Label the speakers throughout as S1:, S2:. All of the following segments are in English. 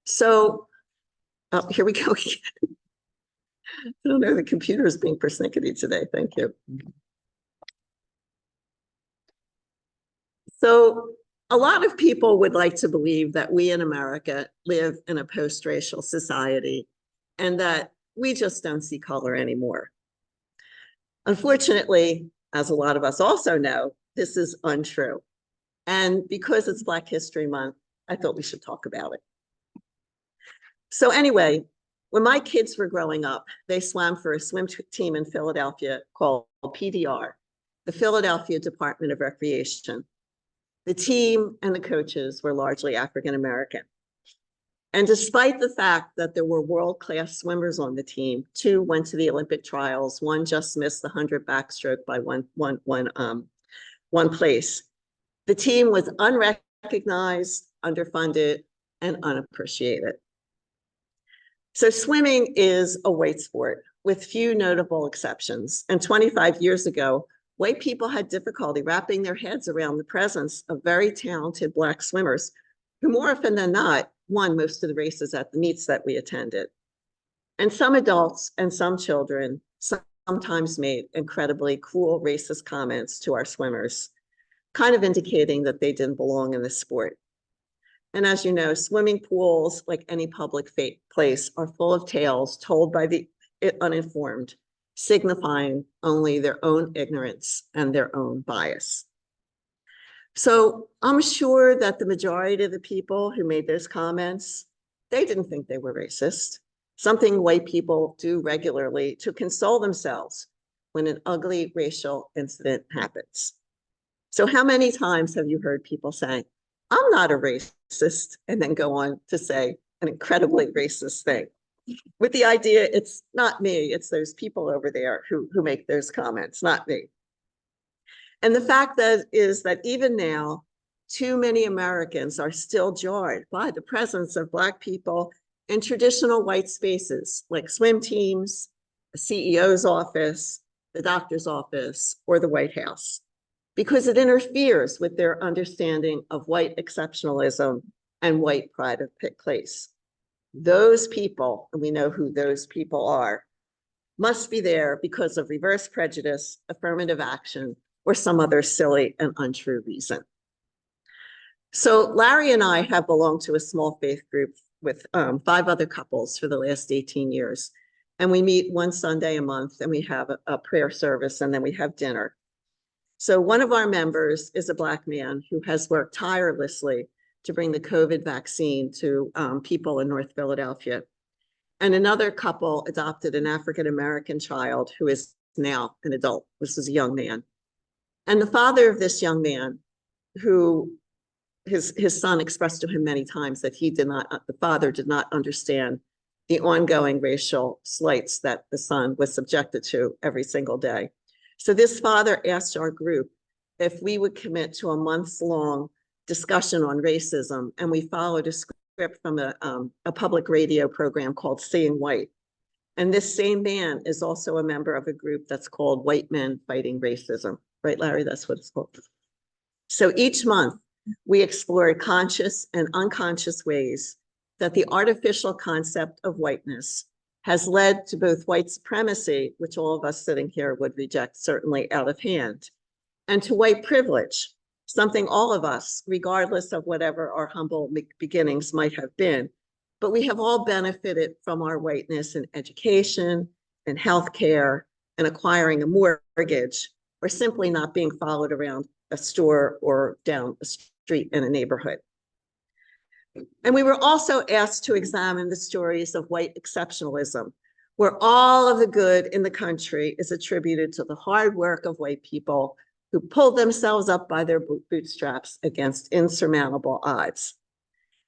S1: So, here we go again. I don't know, the computer is being persnickety today. Thank you. So, a lot of people would like to believe that we in America live in a post-racial society and that we just don't see color anymore. Unfortunately, as a lot of us also know, this is untrue. And because it's Black History Month, I thought we should talk about it. So anyway, when my kids were growing up, they swam for a swim team in Philadelphia called PDR, the Philadelphia Department of Recreation. The team and the coaches were largely African American. And despite the fact that there were world-class swimmers on the team, 2 went to the Olympic trials, 1 just missed the 100 backstroke by one place. The team was unrecognized, underfunded, and unappreciated. So swimming is a white sport with few notable exceptions. And 25 years ago, white people had difficulty wrapping their heads around the presence of very talented Black swimmers who more often than not won most of the races at the meets that we attended. And some adults and some children sometimes made incredibly cruel racist comments to our swimmers, kind of indicating that they didn't belong in the sport. And as you know, swimming pools, like any public place, are full of tales told by the uninformed, signifying only their own ignorance and their own bias. So I'm sure that the majority of the people who made those comments, they didn't think they were racist, something white people do regularly to console themselves when an ugly racial incident happens. So how many times have you heard people say, I'm not a racist, and then go on to say an incredibly racist thing with the idea it's not me, it's those people over there who make those comments, not me. And the fact that is that even now, too many Americans are still jarred by the presence of Black people in traditional white spaces like swim teams, the CEO's office, the doctor's office, or the White House, because it interferes with their understanding of white exceptionalism and white pride of place. Those people, and we know who those people are, must be there because of reverse prejudice, affirmative action, or some other silly and untrue reason. So Larry and I have belonged to a small faith group with 5 other couples for the last 18 years. And we meet one Sunday a month, and we have a prayer service, and then we have dinner. So one of our members is a Black man who has worked tirelessly to bring the COVID vaccine to people in North Philadelphia. And another couple adopted an African-American child who is now an adult. This is a young man. And the father of this young man, who his son expressed to him many times that the father did not understand the ongoing racial slights that the son was subjected to every single day. So this father asked our group if we would commit to a months-long discussion on racism, and we followed a script from a public radio program called Seeing White. And this same man is also a member of a group that's called White Men Fighting Racism. Right, Larry? That's what it's called. So each month, we explore conscious and unconscious ways that the artificial concept of whiteness has led to both white supremacy, which all of us sitting here would reject certainly out of hand, and to white privilege, something all of us, regardless of whatever our humble beginnings might have been, but we have all benefited from our whiteness in education and healthcare and acquiring a mortgage, or simply not being followed around a store or down a street in a neighborhood. And we were also asked to examine the stories of white exceptionalism, where all of the good in the country is attributed to the hard work of white people who pulled themselves up by their bootstraps against insurmountable odds.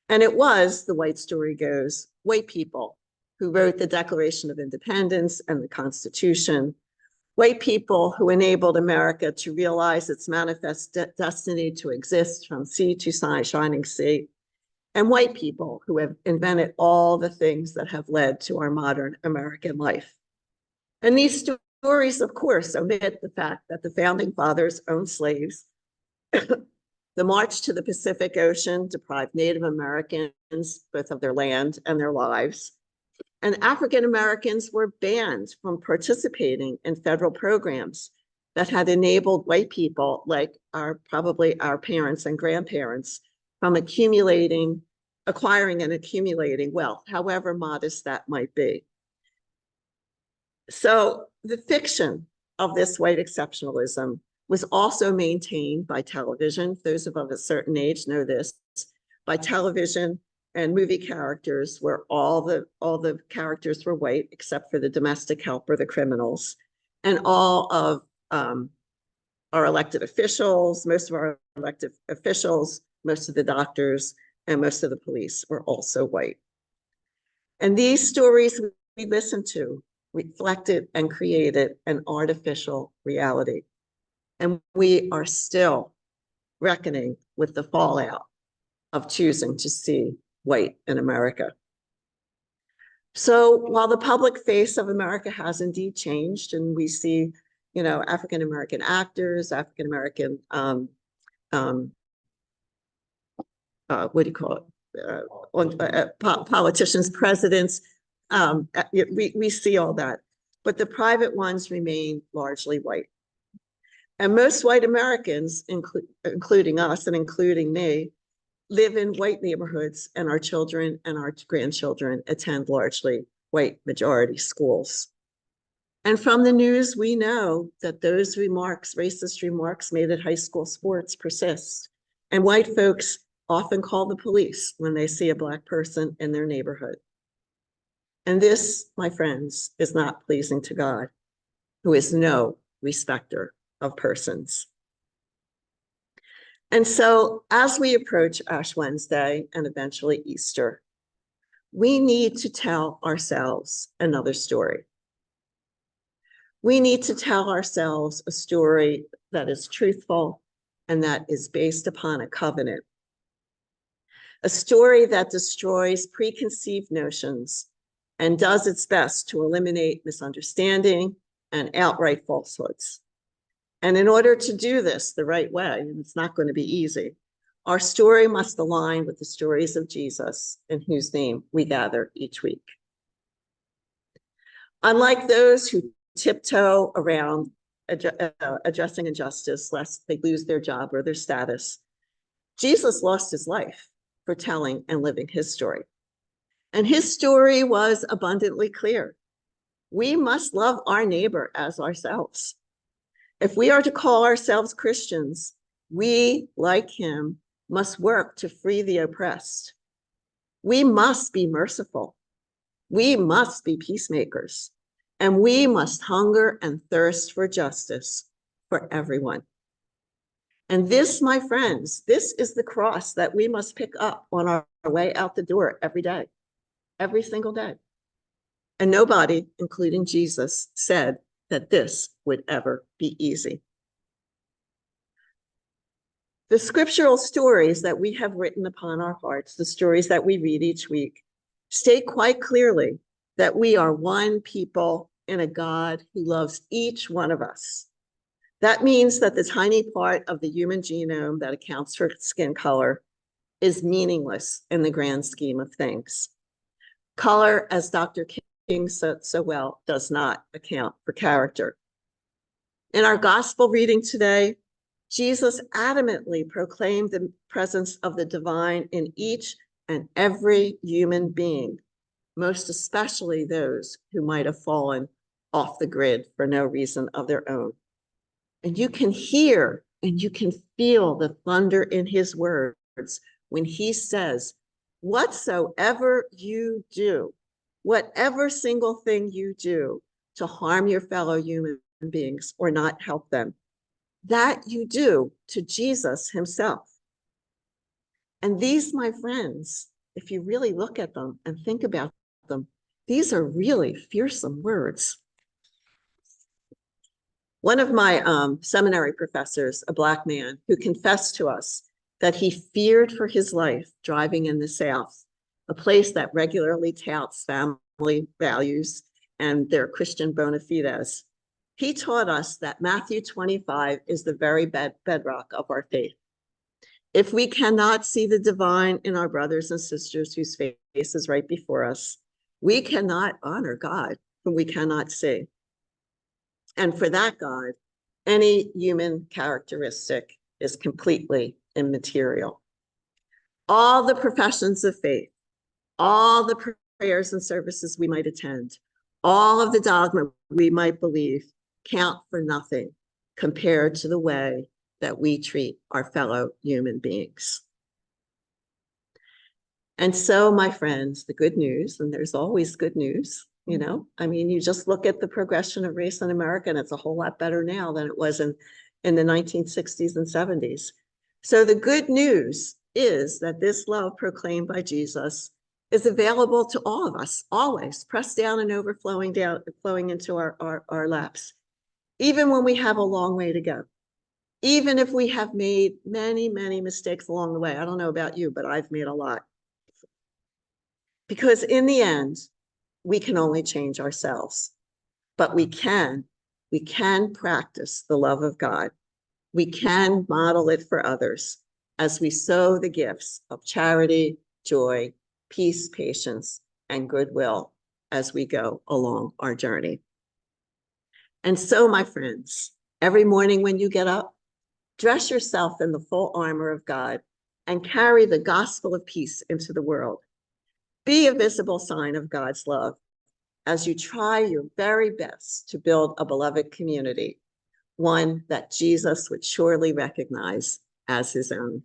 S1: And it was, the white story goes, white people who wrote the Declaration of Independence and the Constitution, white people who enabled America to realize its manifest destiny to exist from sea to shining sea, and white people who have invented all the things that have led to our modern American life. And these stories, of course, omit the fact that the founding fathers owned slaves The march to the Pacific Ocean deprived Native Americans both of their land and their lives. And African Americans were banned from participating in federal programs that had enabled white people, like probably our parents and grandparents, from acquiring and accumulating wealth, however modest that might be. So the fiction of this white exceptionalism was also maintained by television. Those of a certain age know this, by television and movie characters where all the characters were white except for the domestic helper, the criminals, and all of our elected officials, most of our elected officials, most of the doctors, and most of the police were also white. And these stories we listened to reflected and created an artificial reality. And we are still reckoning with the fallout of choosing to see white in America. So while the public face of America has indeed changed, and we see, African-American actors, African-American, what do you call it? Politicians, presidents, we see all that. But the private ones remain largely white. And most white Americans, including us and including me, live in white neighborhoods, and our children and our grandchildren attend largely white majority schools. And from the news, we know that those remarks, racist remarks made at high school sports, persist. And white folks often call the police when they see a Black person in their neighborhood. And this, my friends, is not pleasing to God, who is no respecter of persons. And so as we approach Ash Wednesday and eventually Easter, we need to tell ourselves another story. We need to tell ourselves a story that is truthful and that is based upon a covenant. A story that destroys preconceived notions and does its best to eliminate misunderstanding and outright falsehoods. And in order to do this the right way, and it's not going to be easy, our story must align with the stories of Jesus, in whose name we gather each week. Unlike those who tiptoe around addressing injustice lest they lose their job or their status, Jesus lost his life for telling and living his story. And his story was abundantly clear. We must love our neighbor as ourselves. If we are to call ourselves Christians, we, like him, must work to free the oppressed. We must be merciful. We must be peacemakers. And we must hunger and thirst for justice for everyone. And this, my friends, this is the cross that we must pick up on our way out the door every day, every single day. And nobody, including Jesus, said that this would ever be easy. The scriptural stories that we have written upon our hearts, the stories that we read each week, state quite clearly that we are one people in a God who loves each one of us. That means that the tiny part of the human genome that accounts for skin color is meaningless in the grand scheme of things. Color, as Dr. King said so well, does not account for character. In our gospel reading today, Jesus adamantly proclaimed the presence of the divine in each and every human being, most especially those who might have fallen off the grid for no reason of their own. And you can hear and you can feel the thunder in his words when he says, whatsoever you do, whatever single thing you do to harm your fellow human beings or not help them, that you do to Jesus himself. And these, my friends, if you really look at them and think about them, these are really fearsome words. One of my seminary professors, a Black man, who confessed to us that he feared for his life driving in the South, a place that regularly touts family values and their Christian bona fides. He taught us that Matthew 25 is the very bedrock of our faith. If we cannot see the divine in our brothers and sisters whose face is right before us, we cannot honor God whom we cannot see. And for that God, any human characteristic is completely immaterial. All the professions of faith, all the prayers and services we might attend, all of the dogma we might believe count for nothing compared to the way that we treat our fellow human beings. And so, my friends, the good news, and there's always good news, you know, I mean, you just look at the progression of race in America, and it's a whole lot better now than it was in the 1960s and 70s. So the good news is that this love proclaimed by Jesus is available to all of us, always, pressed down and overflowing flowing into our laps, even when we have a long way to go. Even if we have made many, many mistakes along the way. I don't know about you, but I've made a lot. Because in the end, we can only change ourselves, but we can practice the love of God. We can model it for others as we sow the gifts of charity, joy, peace, patience, and goodwill as we go along our journey. And so, my friends, every morning when you get up, dress yourself in the full armor of God and carry the gospel of peace into the world. Be a visible sign of God's love as you try your very best to build a beloved community, one that Jesus would surely recognize as his own.